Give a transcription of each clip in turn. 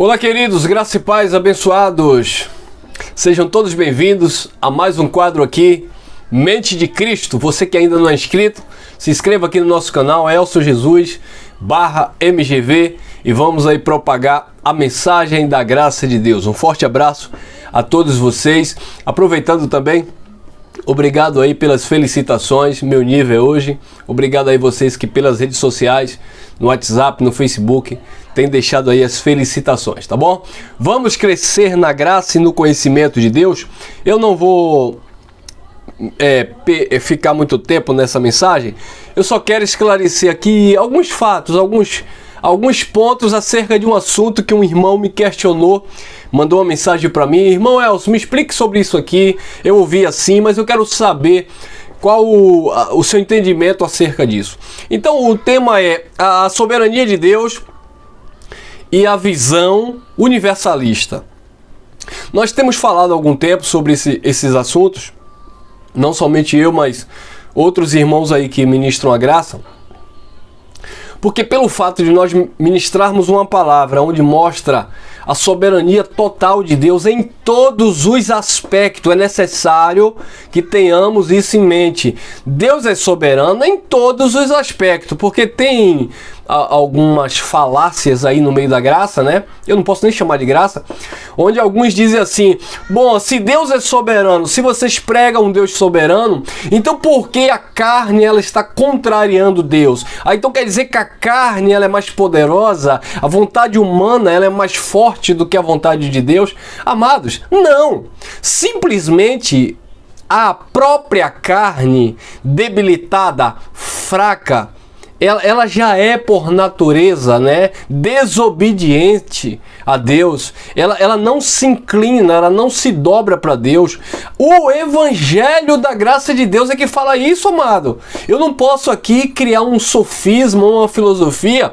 Olá, queridos, graça e paz, abençoados. Sejam todos bem-vindos a mais um quadro aqui, Mente de Cristo. Você que ainda não é inscrito, se inscreva aqui no nosso canal, Elcio Jesus /MGV, e vamos aí propagar a mensagem da graça de Deus. Um forte abraço a todos vocês. Aproveitando também, obrigado aí pelas felicitações, meu nível hoje. Obrigado aí vocês que pelas redes sociais, no WhatsApp, no Facebook, têm deixado aí as felicitações, tá bom? Vamos crescer na graça e no conhecimento de Deus. Eu não vou ficar muito tempo nessa mensagem. Eu só quero esclarecer aqui alguns fatos, alguns pontos acerca de um assunto que um irmão me questionou, mandou uma mensagem para mim: irmão Elcio, me explique sobre isso aqui. Eu ouvi assim, mas eu quero saber qual o seu entendimento acerca disso. Então o tema é a soberania de Deus e a visão universalista. Nós temos falado há algum tempo sobre esses assuntos, não somente eu, mas outros irmãos aí que ministram a graça, porque pelo fato de nós ministrarmos uma palavra onde mostra a soberania total de Deus em todos os aspectos, é necessário que tenhamos isso em mente. Deus é soberano em todos os aspectos, porque tem algumas falácias aí no meio da graça, né? Eu não posso nem chamar de graça, onde alguns dizem assim: bom, se Deus é soberano, se vocês pregam um Deus soberano, então por que a carne ela está contrariando Deus? Então quer dizer que a carne ela é mais poderosa, a vontade humana ela é mais forte do que a vontade de Deus? Amados, não! Simplesmente a própria carne debilitada, fraca, ela já é por natureza, né, desobediente a Deus. Ela não se inclina, ela não se dobra para Deus. O evangelho da graça de Deus é que fala isso, amado. Eu não posso aqui criar um sofisma, uma filosofia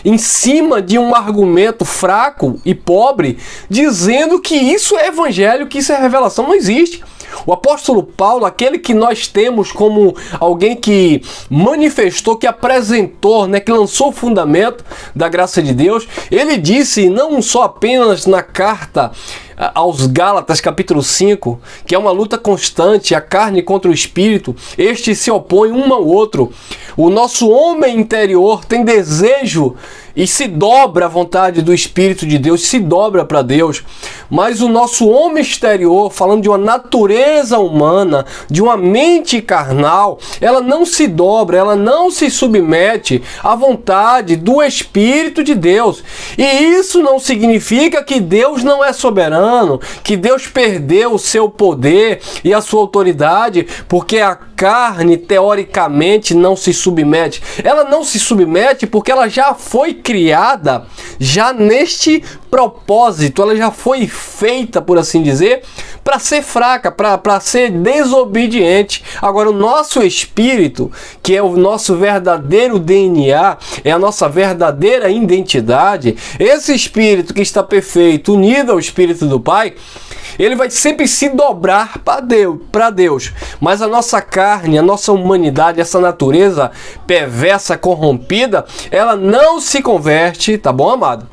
em cima de um argumento fraco e pobre, dizendo que isso é evangelho, que isso é revelação. Não existe. O apóstolo Paulo, aquele que nós temos como alguém que manifestou, que apresentou, né, que lançou o fundamento da graça de Deus, ele disse, não só apenas na carta aos Gálatas, capítulo 5, que é uma luta constante, a carne contra o espírito, estes se opõem um ao outro. O nosso homem interior tem desejo e se dobra à vontade do Espírito de Deus, se dobra para Deus. Mas o nosso homem exterior, falando de uma natureza humana, de uma mente carnal, ela não se dobra, ela não se submete à vontade do Espírito de Deus. E isso não significa que Deus não é soberano, que Deus perdeu o seu poder e a sua autoridade, porque a carne, teoricamente, não se submete. Ela não se submete porque ela já foi criada, já neste propósito, ela já foi feita, por assim dizer, para ser fraca, para ser desobediente. Agora, o nosso espírito, que é o nosso verdadeiro DNA, é a nossa verdadeira identidade, esse espírito que está perfeito, unido ao Espírito do Pai, ele vai sempre se dobrar para Deus. Mas a nossa carne, a nossa humanidade, essa natureza perversa, corrompida, ela não se converte, tá bom, amado?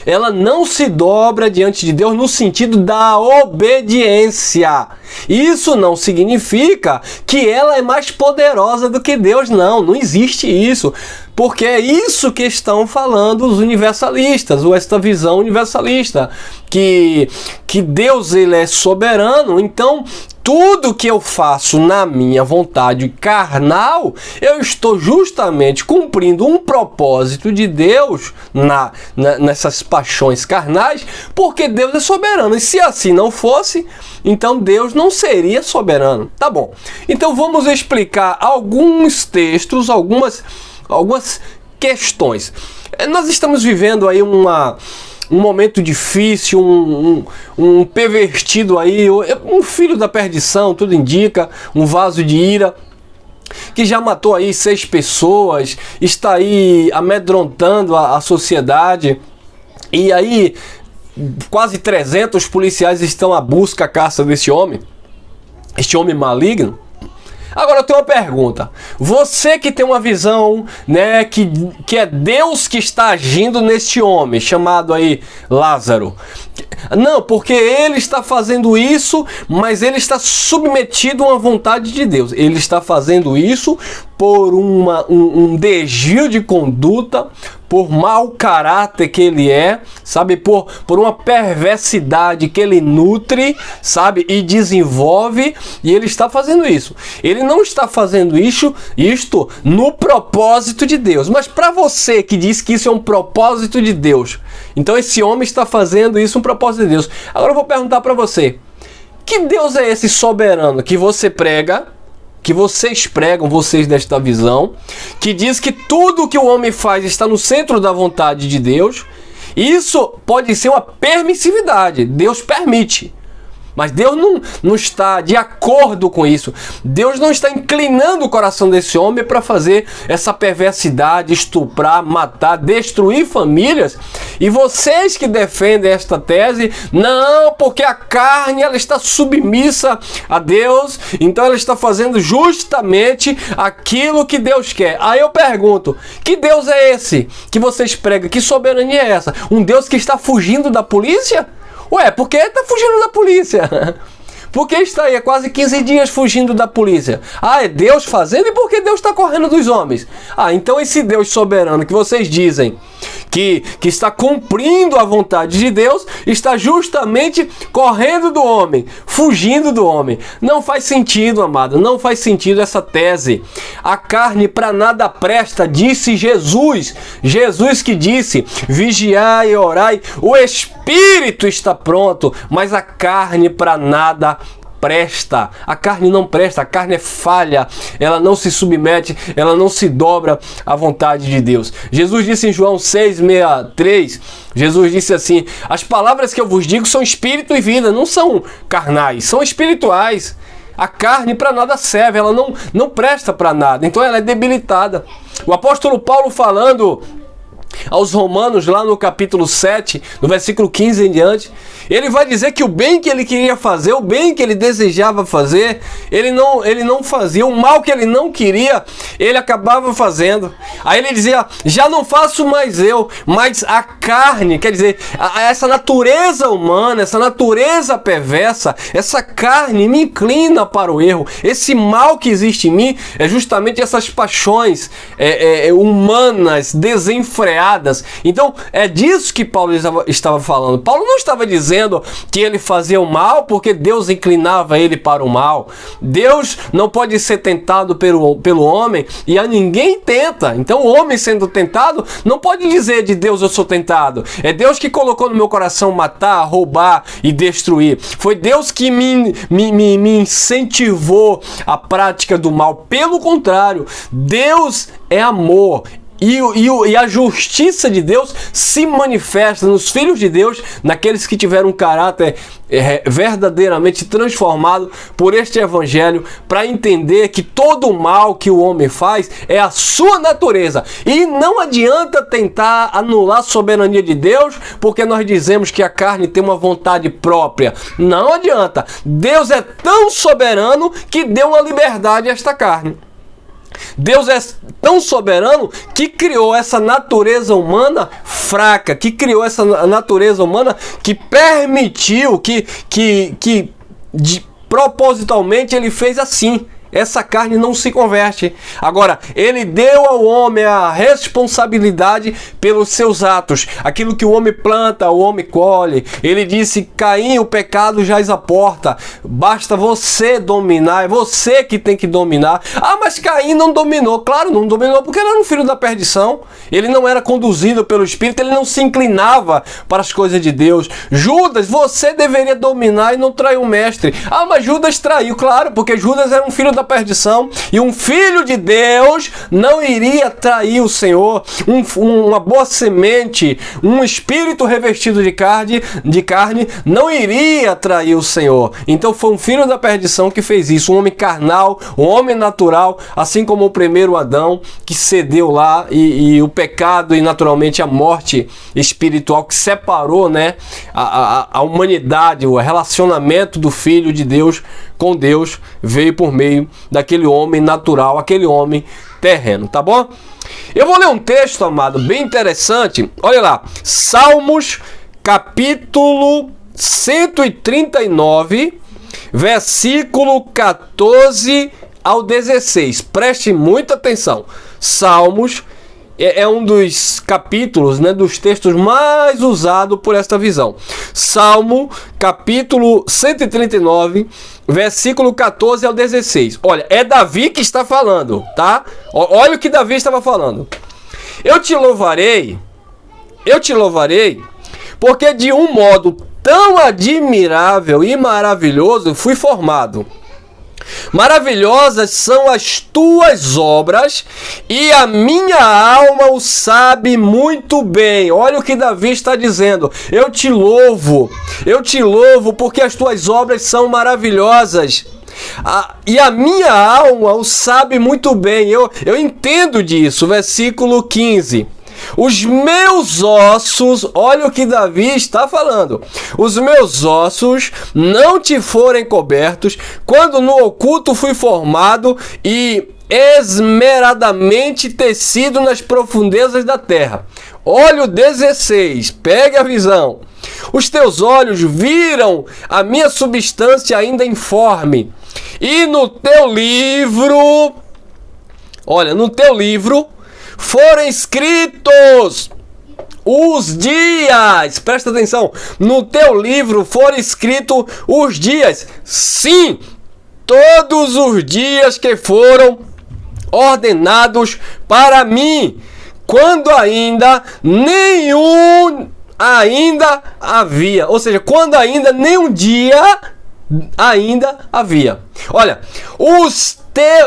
Ela não se dobra diante de Deus no sentido da obediência. Isso não significa que ela é mais poderosa do que Deus, não existe isso. Porque é isso que estão falando os universalistas, ou esta visão universalista, que Deus ele é soberano, então tudo que eu faço na minha vontade carnal, eu estou justamente cumprindo um propósito de Deus nessas paixões carnais, porque Deus é soberano. E se assim não fosse, então Deus não seria soberano. Tá bom. Então vamos explicar alguns textos, algumas questões. Nós estamos vivendo aí um momento difícil, um pervertido aí, um filho da perdição, tudo indica, um vaso de ira, que já matou aí 6 pessoas, está aí amedrontando a sociedade, e aí quase 300 policiais estão à busca, à caça desse homem, este homem maligno. Agora eu tenho uma pergunta. Você que tem uma visão, né, que é Deus que está agindo neste homem, chamado aí Lázaro. Não, porque ele está fazendo isso, mas ele está submetido a uma vontade de Deus. Ele está fazendo isso por um desvio de conduta, por mau caráter que ele é, sabe? Por uma perversidade que ele nutre, sabe? E desenvolve, e ele está fazendo isso. Ele não está fazendo isto no propósito de Deus. Mas para você que diz que isso é um propósito de Deus, então esse homem está fazendo isso um propósito de Deus. Agora eu vou perguntar para você, que Deus é esse soberano que você prega, que vocês pregam, vocês desta visão, que diz que tudo que o homem faz está no centro da vontade de Deus? Isso pode ser uma permissividade, Deus permite. Mas Deus não está de acordo com isso. Deus não está inclinando o coração desse homem para fazer essa perversidade, estuprar, matar, destruir famílias. E vocês que defendem esta tese, não, porque a carne ela está submissa a Deus, então ela está fazendo justamente aquilo que Deus quer. Aí eu pergunto, que Deus é esse que vocês pregam? Que soberania é essa? Um Deus que está fugindo da polícia? Ué, por que está fugindo da polícia? Por que está aí há quase 15 dias fugindo da polícia? Ah, é Deus fazendo? E por que Deus está correndo dos homens? Ah, então esse Deus soberano que vocês dizem que está cumprindo a vontade de Deus, está justamente correndo do homem, fugindo do homem. Não faz sentido, amado, não faz sentido essa tese. A carne para nada presta, disse Jesus. Jesus que disse, vigiai e orai, o espírito está pronto, mas a carne para nada presta. A carne não presta, a carne é falha, ela não se submete, ela não se dobra à vontade de Deus. Jesus disse em João 6,63, Jesus disse assim, as palavras que eu vos digo são espírito e vida, não são carnais, são espirituais. A carne para nada serve, ela não presta para nada, então ela é debilitada. O apóstolo Paulo falando aos Romanos, lá no capítulo 7, no versículo 15 em diante, ele vai dizer que o bem que ele queria fazer, o bem que ele desejava fazer, ele não fazia, o mal que ele não queria, ele acabava fazendo. Aí ele dizia, já não faço mais eu, mas a carne, quer dizer, essa natureza humana, essa natureza perversa, essa carne me inclina para o erro. Esse mal que existe em mim é justamente essas paixões humanas, desenfreadas. Então é disso que Paulo estava falando. Paulo não estava dizendo que ele fazia o mal porque Deus inclinava ele para o mal. Deus não pode ser tentado pelo homem e a ninguém tenta. Então o homem sendo tentado não pode dizer de Deus eu sou tentado. É Deus que colocou no meu coração matar, roubar e destruir. Foi Deus que me incentivou à prática do mal. Pelo contrário, Deus é amor. E a justiça de Deus se manifesta nos filhos de Deus, naqueles que tiveram um caráter verdadeiramente transformado por este evangelho, para entender que todo o mal que o homem faz é a sua natureza. E não adianta tentar anular a soberania de Deus, porque nós dizemos que a carne tem uma vontade própria. Não adianta. Deus é tão soberano que deu uma liberdade a esta carne. Deus é tão soberano que criou essa natureza humana fraca, que criou essa natureza humana que permitiu, que propositalmente ele fez assim. Essa carne não se converte. Agora, ele deu ao homem a responsabilidade pelos seus atos. Aquilo que o homem planta, o homem colhe. Ele disse, Caim, o pecado jaz à porta. Basta você dominar, é você que tem que dominar. Ah, mas Caim não dominou. Claro, não dominou porque ele era um filho da perdição. Ele não era conduzido pelo Espírito, ele não se inclinava para as coisas de Deus. Judas, você deveria dominar e não trair o mestre. Ah, mas Judas traiu. Claro, porque Judas era um filho da perdição, e um filho de Deus não iria trair o Senhor. Uma boa semente, um espírito revestido de carne não iria trair o Senhor. Então foi um filho da perdição que fez isso, um homem carnal, um homem natural, assim como o primeiro Adão que cedeu lá, e o pecado e naturalmente a morte espiritual que separou, né, a humanidade, o relacionamento do Filho de Deus com Deus veio por meio daquele homem natural, aquele homem terreno, tá bom? Eu vou ler um texto, amado, bem interessante. Olha lá, Salmos, capítulo 139, versículo 14 ao 16. Preste muita atenção. Salmos é um dos capítulos, né, dos textos mais usados por esta visão. Salmo, capítulo 139, versículo 14 ao 16. Olha, é Davi que está falando, tá? Olha o que Davi estava falando. Eu te louvarei, porque de um modo tão admirável e maravilhoso fui formado. Maravilhosas são as tuas obras, e a minha alma o sabe muito bem. Olha o que Davi está dizendo. Eu te louvo, porque as tuas obras são maravilhosas. E a minha alma o sabe muito bem. Eu entendo disso. Versículo 15. Os meus ossos, olha o que Davi está falando. Os meus ossos não te forem cobertos, quando no oculto fui formado e esmeradamente tecido nas profundezas da terra. Olha o 16, pegue a visão. Os teus olhos viram a minha substância ainda informe, e no teu livro, olha, no teu livro foram escritos os dias. Presta atenção. No teu livro foram escritos os dias. Sim, todos os dias que foram ordenados para mim, quando ainda nenhum ainda havia. Ou seja, quando ainda nenhum dia ainda havia. Olha,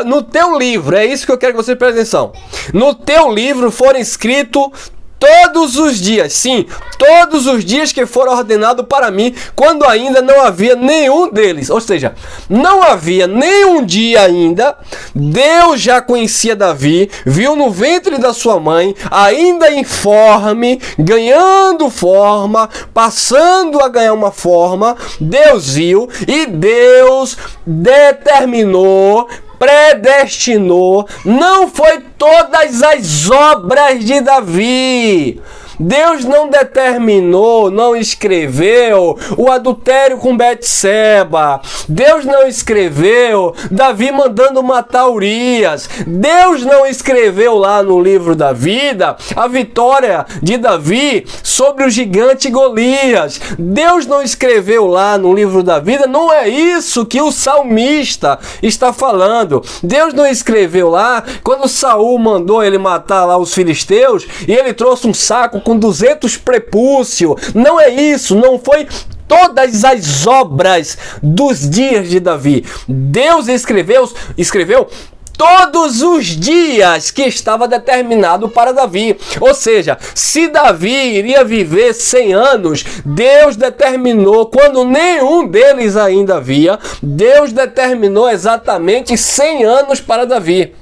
no teu livro, é isso que eu quero que você preste atenção. No teu livro foram escritos todos os dias, sim, todos os dias que foram ordenados para mim, quando ainda não havia nenhum deles. Ou seja, não havia nenhum dia ainda. Deus já conhecia Davi, viu no ventre da sua mãe, ainda informe, ganhando forma, passando a ganhar uma forma. Deus viu e Deus determinou, predestinou. Não foi todas as obras de Davi. Deus não determinou, não escreveu o adultério com Betseba. Deus não escreveu Davi mandando matar Urias. Deus não escreveu lá no livro da vida a vitória de Davi sobre o gigante Golias. Deus não escreveu lá no livro da vida. Não é isso que o salmista está falando. Deus não escreveu lá quando Saul mandou ele matar lá os filisteus e ele trouxe um saco com 200 prepúcios. Não é isso, não foi todas as obras dos dias de Davi. Deus escreveu todos os dias que estava determinado para Davi. Ou seja, se Davi iria viver 100 anos, Deus determinou, quando nenhum deles ainda havia, Deus determinou exatamente 100 anos para Davi.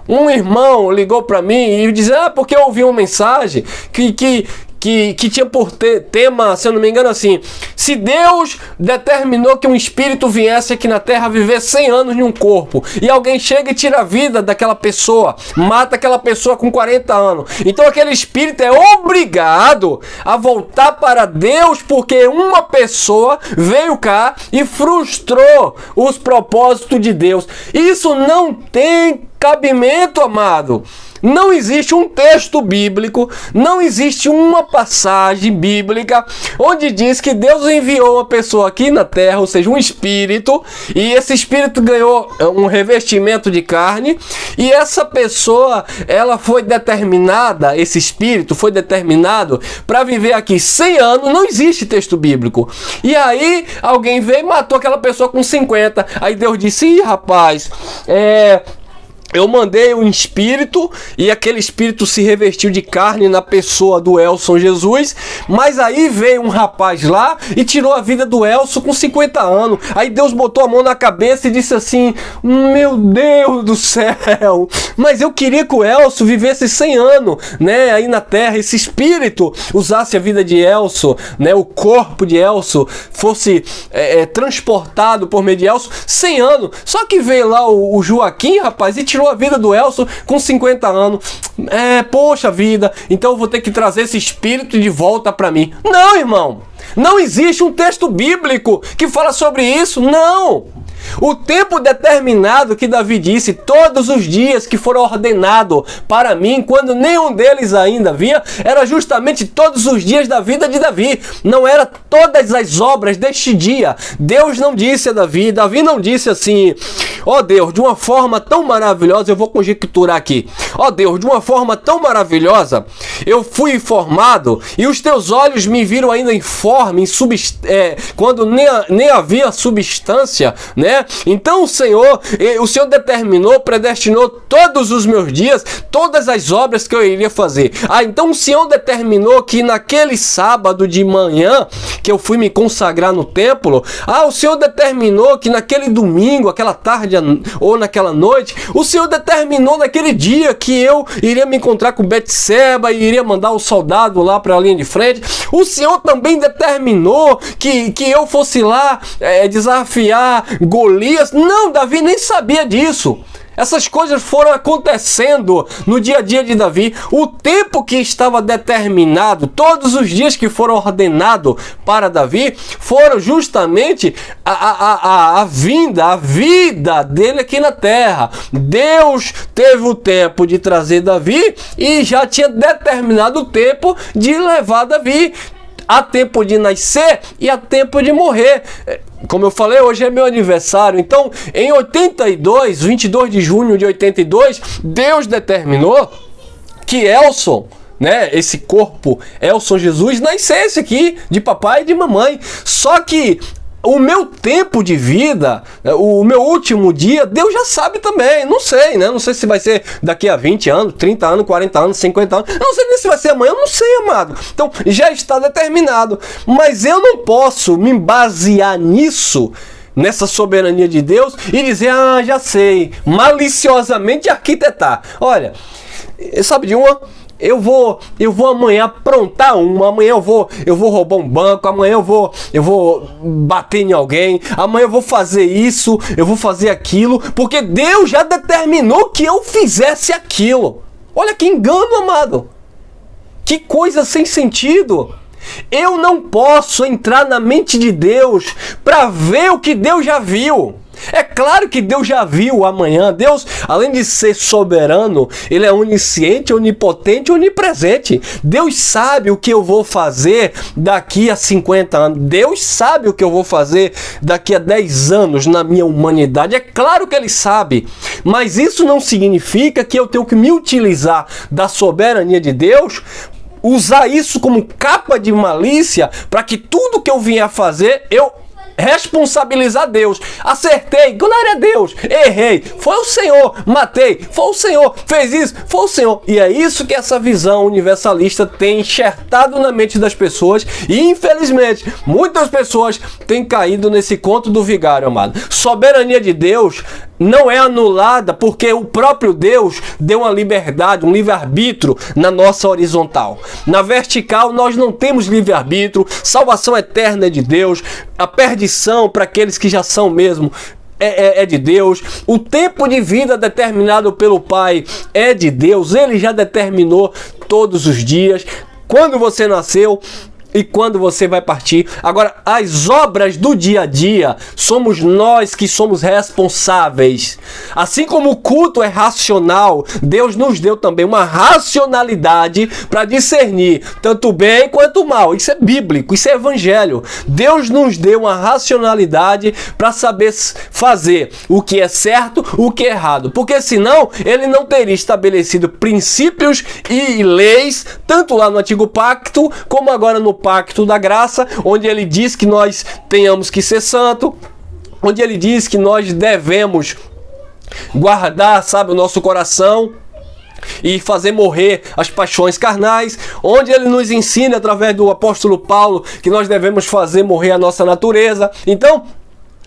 Um irmão ligou para mim e disse: porque eu ouvi uma mensagem que tinha por tema, se eu não me engano, assim: se Deus determinou que um espírito viesse aqui na terra viver 100 anos em um corpo, e alguém chega e tira a vida daquela pessoa, mata aquela pessoa com 40 anos, então aquele espírito é obrigado a voltar para Deus, porque uma pessoa veio cá e frustrou os propósitos de Deus. Isso não tem cabimento, amado. Não existe um texto bíblico, não existe uma passagem bíblica onde diz que Deus enviou uma pessoa aqui na terra, ou seja, um espírito, e esse espírito ganhou um revestimento de carne, e essa pessoa, ela foi determinada, esse espírito foi determinado para viver aqui 100 anos. Não existe texto bíblico. E aí alguém veio e matou aquela pessoa com 50. Aí Deus disse: rapaz, eu mandei um espírito e aquele espírito se revestiu de carne na pessoa do Elson Jesus, mas aí veio um rapaz lá e tirou a vida do Elson com 50 anos. Aí Deus botou a mão na cabeça e disse assim: meu Deus do céu, mas eu queria que o Elson vivesse 100 anos, né, aí na terra, esse espírito usasse a vida de Elson, né, o corpo de Elson fosse transportado por meio de Elson 100 anos. Só que veio lá o Joaquim, rapaz, e tirou a vida do Elson com 50 anos. Poxa vida, então eu vou ter que trazer esse espírito de volta para mim. Não, irmão, não existe um texto bíblico que fala sobre isso, não. O tempo determinado que Davi disse, todos os dias que foram ordenados para mim, quando nenhum deles ainda havia, era justamente todos os dias da vida de Davi. Não era todas as obras deste dia. Deus não disse a Davi não disse assim: ó Deus, de uma forma tão maravilhosa, eu vou conjecturar aqui. Ó Deus, de uma forma tão maravilhosa, eu fui formado e os teus olhos me viram ainda informe, quando nem havia substância, né? Então o Senhor determinou, predestinou todos os meus dias, todas as obras que eu iria fazer. Então o Senhor determinou que naquele sábado de manhã, que eu fui me consagrar no templo, o Senhor determinou que naquele domingo, aquela tarde ou naquela noite, o Senhor determinou naquele dia que eu iria me encontrar com Betseba e iria mandar o soldado lá para a linha de frente. O Senhor também determinou que eu fosse lá desafiar Golias. Não, Davi nem sabia disso. Essas coisas foram acontecendo no dia a dia de Davi. O tempo que estava determinado, todos os dias que foram ordenados para Davi, foram justamente a vida dele aqui na terra. Deus teve o tempo de trazer Davi e já tinha determinado o tempo de levar Davi. Há tempo de nascer e há tempo de morrer. Como eu falei, hoje é meu aniversário. Então, em 82, 22 de junho de 82, Deus determinou que Elson, né, esse corpo, Elson Jesus, nascesse aqui de papai e de mamãe. Só que o meu tempo de vida, o meu último dia, Deus já sabe também. Não sei, né? Não sei se vai ser daqui a 20 anos, 30 anos, 40 anos, 50 anos. Não sei nem se vai ser amanhã, eu não sei, amado. Então, já está determinado. Mas eu não posso me basear nisso, nessa soberania de Deus, e dizer: já sei, maliciosamente arquitetar. Olha, sabe de uma? Eu vou amanhã aprontar amanhã eu vou roubar um banco, amanhã eu vou bater em alguém, amanhã eu vou fazer isso, eu vou fazer aquilo, porque Deus já determinou que eu fizesse aquilo. Olha que engano, amado. Que coisa sem sentido. Eu não posso entrar na mente de Deus para ver o que Deus já viu. É claro que Deus já viu o amanhã. Deus, além de ser soberano, Ele é onisciente, onipotente, onipresente. Deus sabe o que eu vou fazer daqui a 50 anos. Deus sabe o que eu vou fazer daqui a 10 anos na minha humanidade. É claro que Ele sabe. Mas isso não significa que eu tenho que me utilizar da soberania de Deus, usar isso como capa de malícia, para que tudo que eu vier a fazer, eu responsabilizar Deus. Acertei, glória a Deus. Errei, foi o Senhor. Matei, foi o Senhor. Fez isso, foi o Senhor. E é isso que essa visão universalista tem enxertado na mente das pessoas. E infelizmente, muitas pessoas têm caído nesse conto do vigário, amado. Soberania de Deus não é anulada porque o próprio Deus deu uma liberdade, um livre-arbítrio na nossa horizontal. Na vertical nós não temos livre-arbítrio, salvação eterna é de Deus, a perdição para aqueles que já são mesmo é de Deus, o tempo de vida determinado pelo Pai é de Deus, Ele já determinou todos os dias, quando você nasceu e quando você vai partir. Agora, as obras do dia a dia, somos nós que somos responsáveis. Assim como o culto é racional, Deus nos deu também uma racionalidade para discernir tanto o bem quanto o mal. Isso é bíblico, isso é evangelho. Deus nos deu uma racionalidade para saber fazer o que é certo, o que é errado. Porque senão, Ele não teria estabelecido princípios e leis, tanto lá no Antigo Pacto, como agora no Pacto da Graça, onde Ele diz que nós tenhamos que ser santo, onde Ele diz que nós devemos guardar, sabe, o nosso coração e fazer morrer as paixões carnais, onde ele nos ensina através do apóstolo Paulo que nós devemos fazer morrer a nossa natureza. Então,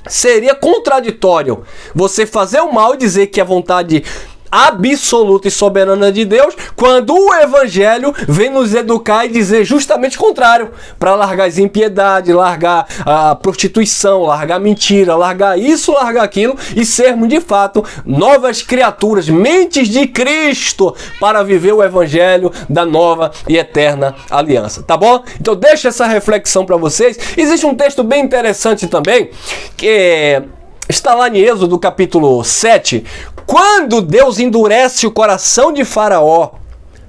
seria contraditório você fazer o mal e dizer que a vontade absoluta e soberana de Deus, quando o Evangelho vem nos educar e dizer justamente o contrário, para largar as impiedades, largar a prostituição, largar a mentira, largar isso, largar aquilo e sermos de fato novas criaturas, mentes de Cristo, para viver o Evangelho da nova e eterna aliança, tá bom? Então deixa essa reflexão para vocês. Existe um texto bem interessante também, que está lá em Êxodo capítulo 7, quando Deus endurece o coração de Faraó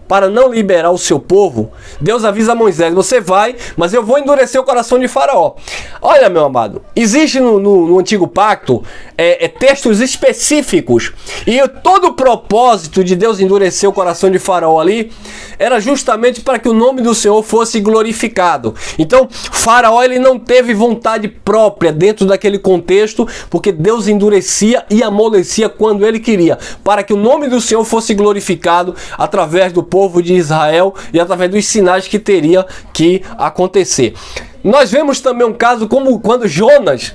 para não liberar o seu povo, Deus avisa a Moisés: você vai, mas eu vou endurecer o coração de Faraó. Olha, meu amado, existe no Antigo Pacto textos específicos, e todo o propósito de Deus endurecer o coração de Faraó ali era justamente para que o nome do Senhor fosse glorificado. Então, Faraó, ele não teve vontade própria dentro daquele contexto, porque Deus endurecia e amolecia quando ele queria, para que o nome do Senhor fosse glorificado através do povo de Israel e através dos sinais que teria que acontecer. Nós vemos também um caso como quando Jonas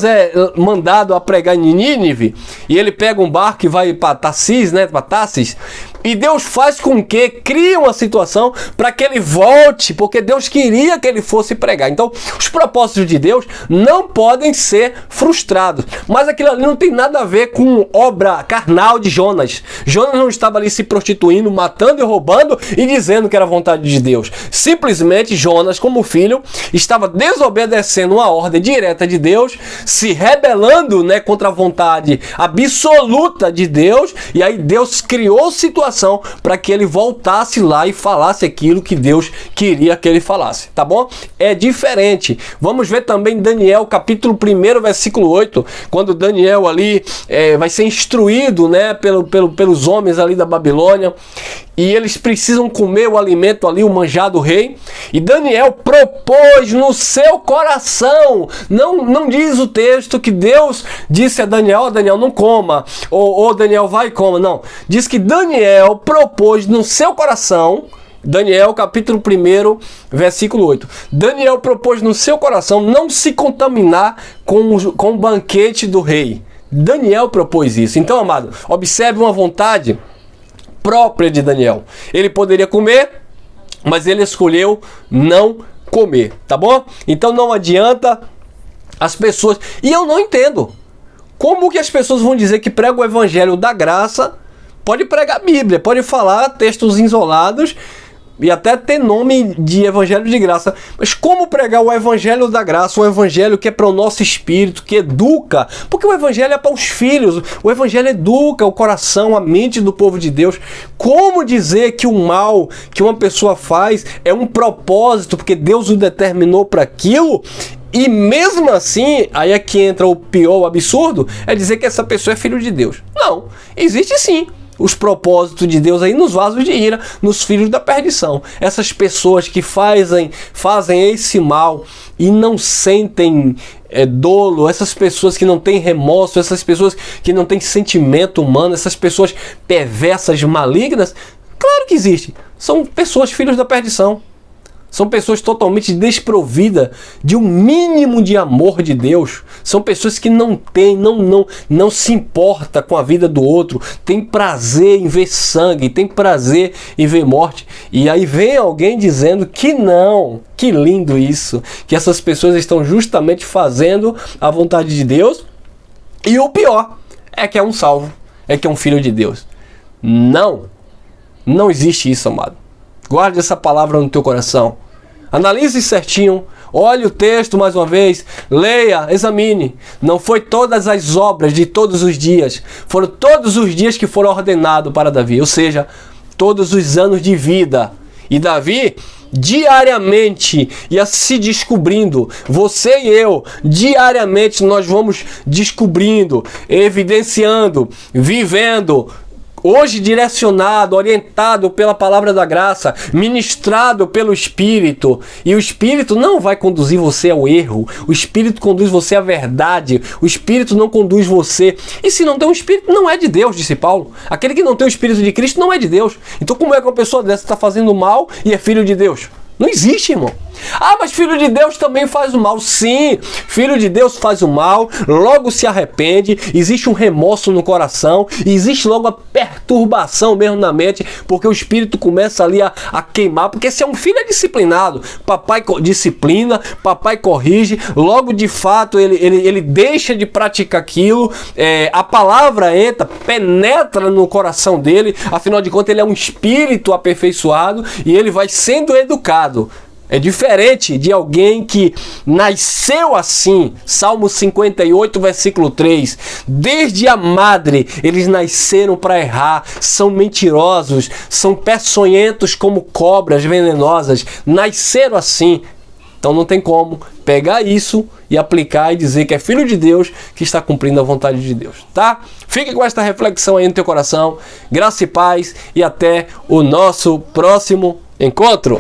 é mandado a pregar em Nínive, e ele pega um barco e vai para Tarsis, né, para Tarsis, e Deus faz com que cria uma situação para que ele volte, porque Deus queria que ele fosse pregar. Então, os propósitos de Deus não podem ser frustrados. Mas aquilo ali não tem nada a ver com obra carnal de Jonas. Jonas não estava ali se prostituindo, matando e roubando e dizendo que era vontade de Deus. Simplesmente Jonas, como filho, estava desobedecendo uma ordem direta de Deus, se rebelando, né, contra a vontade absoluta de Deus, e aí Deus criou situação para que ele voltasse lá e falasse aquilo que Deus queria que ele falasse, tá bom? É diferente. Vamos ver também Daniel, capítulo 1, versículo 8, quando Daniel ali vai ser instruído, né, pelos homens ali da Babilônia, e eles precisam comer o alimento ali, o manjar do rei, e Daniel propôs no seu coração, não diz o texto que Deus disse a Daniel: Daniel, não coma, ou Daniel, vai e coma, não, diz que Daniel propôs no seu coração, Daniel capítulo 1, versículo 8, Daniel propôs no seu coração não se contaminar com o banquete do rei. Daniel propôs isso. Então, amado, observe uma vontade própria de Daniel. Ele poderia comer, mas ele escolheu não comer, tá bom? Então não adianta as pessoas... E eu não entendo como que as pessoas vão dizer que prega o evangelho da graça, pode pregar a Bíblia, pode falar textos isolados e até ter nome de evangelho de graça, mas como pregar o evangelho da graça, o evangelho que é para o nosso espírito, que educa, porque o evangelho é para os filhos, o evangelho educa o coração, a mente do povo de Deus. Como dizer que o mal que uma pessoa faz é um propósito, porque Deus o determinou para aquilo, e mesmo assim, aí é que entra o pior, o absurdo, é dizer que essa pessoa é filho de Deus. Não, existe sim os propósitos de Deus aí nos vasos de ira, nos filhos da perdição. Essas pessoas que fazem esse mal e não sentem dolo, essas pessoas que não têm remorso, essas pessoas que não têm sentimento humano, essas pessoas perversas, malignas, claro que existe. São pessoas filhos da perdição. São pessoas totalmente desprovidas de um mínimo de amor de Deus. São pessoas que não se importa com a vida do outro. Tem prazer em ver sangue, tem prazer em ver morte. E aí vem alguém dizendo que não. Que lindo isso. Que essas pessoas estão justamente fazendo a vontade de Deus. E o pior é que é um salvo. É que é um filho de Deus. Não. Não existe isso, amado. Guarde essa palavra no teu coração. Analise certinho, olhe o texto mais uma vez, leia, examine. Não foi todas as obras de todos os dias, foram todos os dias que foram ordenados para Davi, ou seja, todos os anos de vida. E Davi, diariamente, ia se descobrindo, você e eu, diariamente nós vamos descobrindo, evidenciando, vivendo hoje direcionado, orientado pela palavra da graça, ministrado pelo Espírito, e o Espírito não vai conduzir você ao erro, o Espírito conduz você à verdade, o Espírito não conduz você, e se não tem um Espírito, não é de Deus, disse Paulo. Aquele que não tem o Espírito de Cristo não é de Deus. Então como é que uma pessoa dessa está fazendo mal e é filho de Deus? Não existe, irmão. Ah, mas filho de Deus também faz o mal. Sim, filho de Deus faz o mal, logo se arrepende, existe um remorso no coração, e existe logo a perturbação mesmo na mente, porque o espírito começa ali a queimar, porque se é um filho é disciplinado, papai disciplina, papai corrige, logo de fato ele deixa de praticar aquilo, a palavra entra, penetra no coração dele, afinal de contas ele é um espírito aperfeiçoado, e ele vai sendo educado. É diferente de alguém que nasceu assim. Salmo 58, versículo 3. Desde a madre, eles nasceram para errar. São mentirosos, são peçonhentos como cobras venenosas. Nasceram assim. Então não tem como pegar isso e aplicar e dizer que é filho de Deus que está cumprindo a vontade de Deus, tá? Fique com esta reflexão aí no teu coração. Graça e paz, e até o nosso próximo encontro.